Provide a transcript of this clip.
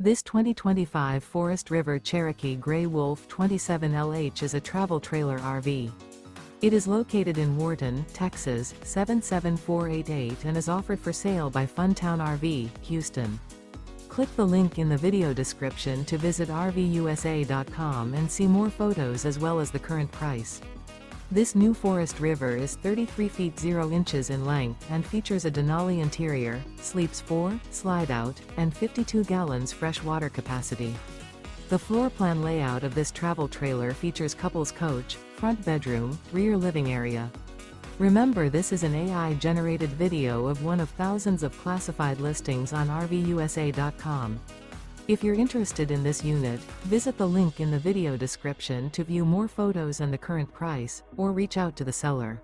This 2025 Forest River Cherokee Grey Wolf 27LH is a travel trailer RV. It is located in Wharton, Texas, 77488 and is offered for sale by Funtown RV, Houston. Click the link in the video description to visit RVUSA.com and see more photos as well as the current price. This new Forest River is 33 feet 0 inches in length and features a DENALI interior, sleeps 4, Slideout, and 52 gallons fresh water capacity. The floor plan layout of this travel trailer features couples coach, front bedroom, rear living area. Remember, this is an AI-generated video of one of thousands of classified listings on RVUSA.com. If you're interested in this unit, visit the link in the video description to view more photos and the current price, or reach out to the seller.